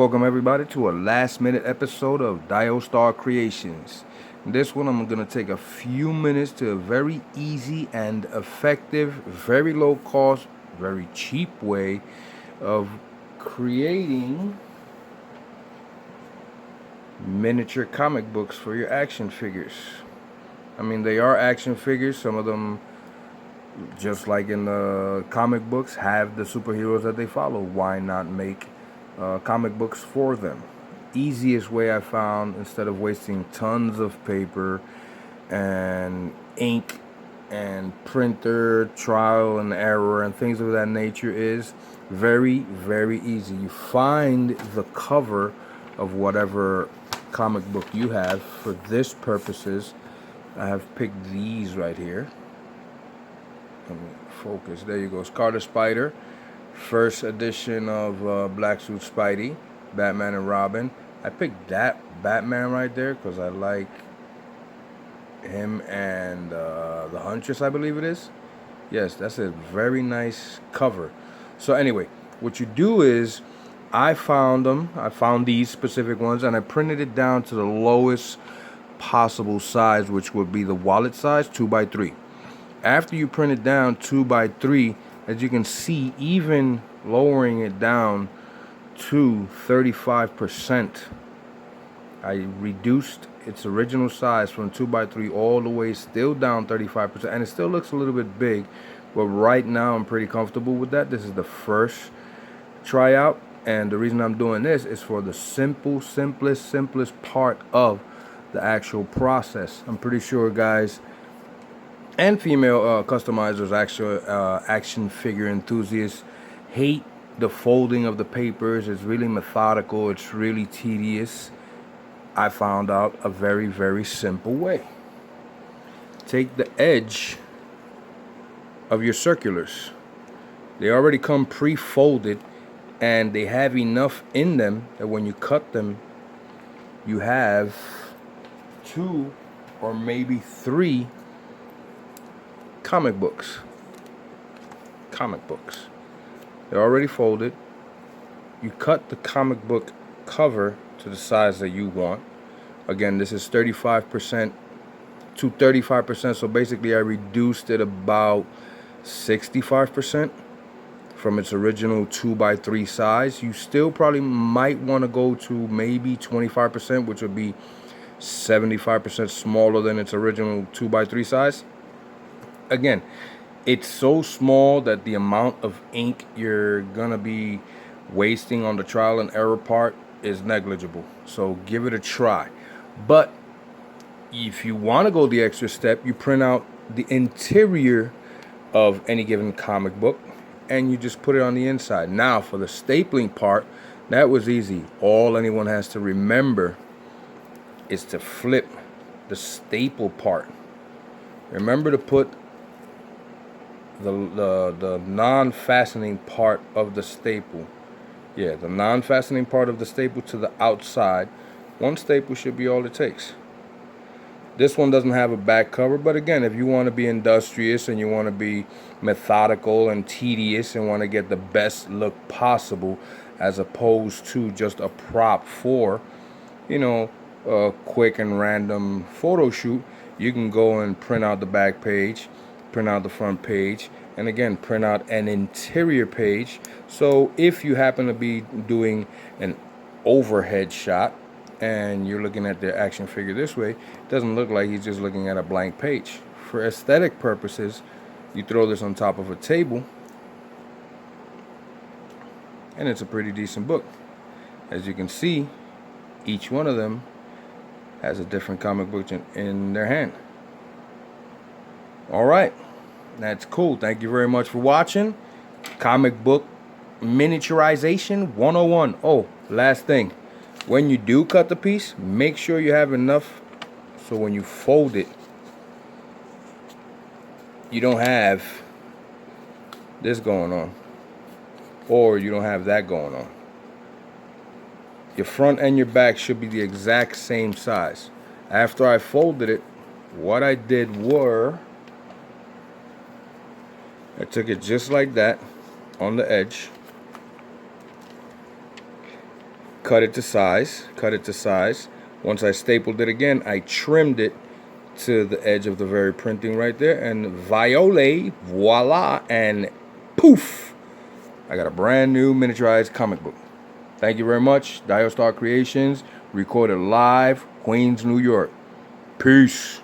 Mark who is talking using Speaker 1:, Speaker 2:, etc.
Speaker 1: Welcome everybody to a last minute episode of Diostar Creations. In this one I'm going to take a few minutes to a very easy and effective, very low cost, very cheap way of creating miniature comic books for your action figures. I mean, they are action figures. Some of them, just like in the comic books, have the superheroes that they follow. Why not make comic books for them? Easiest way I found, instead of wasting tons of paper and ink and printer trial and error and things of that nature, is very easy. You find the cover of whatever comic book you have. For this purposes, I have picked these right here. Let me focus. There you go. Carter Spider, first edition of Black Suit Spidey, Batman and Robin. I picked that Batman right there because I like him and the Huntress, I believe it is. Yes, that's a very nice cover. So anyway, what you do is, I found these specific ones, and I printed it down to the lowest possible size, which would be the wallet size, 2x3. After you print it down 2x3, as you can see, even lowering it down to 35%, I reduced its original size from 2x3 all the way, still down 35%, and it still looks a little bit big, but right now I'm pretty comfortable with that. This is the first tryout, and the reason I'm doing this is for the simplest part of the actual process. I'm pretty sure guys and female customizers, actual action figure enthusiasts, hate the folding of the papers. It's really methodical, it's really tedious. I found out a very simple way. Take the edge of your circulars. They already come pre-folded, and they have enough in them that when you cut them, you have 2 or maybe 3 comic books. They're already folded. You cut the comic book cover to the size that you want. Again, this is 35% to 35%, so basically I reduced it about 65% from its original 2x3 size. You still probably might want to go to maybe 25%, which would be 75% smaller than its original 2x3 size. Again, it's so small that the amount of ink you're gonna be wasting on the trial and error part is negligible. So give it a try. But if you want to go the extra step, you print out the interior of any given comic book and you just put it on the inside. Now for the stapling part, that was easy. All anyone has to remember is to flip the staple part. Remember to put the non-fastening part of the staple. Yeah, the non-fastening part of the staple to the outside. One staple should be all it takes. This one doesn't have a back cover, but again, if you want to be industrious and you want to be methodical and tedious and want to get the best look possible, as opposed to just a prop for, a quick and random photo shoot, you can go and print out the back page, print out the front page, and again, print out an interior page. So if you happen to be doing an overhead shot and you're looking at the action figure this way, it doesn't look like he's just looking at a blank page. For aesthetic purposes, you throw this on top of a table and it's a pretty decent book. As you can see, each one of them has a different comic book in their hand. All right, that's cool. Thank you very much for watching. Comic book miniaturization 101. Oh, last thing. When you do cut the piece, make sure you have enough so when you fold it, you don't have this going on, or you don't have that going on. Your front and your back should be the exact same size. After I folded it, what I did were, I took it just like that on the edge, cut it to size. Once I stapled it again, I trimmed it to the edge of the very printing right there, and voila, and poof, I got a brand new miniaturized comic book. Thank you very much. Diostar Creations, recorded live, Queens, New York. Peace.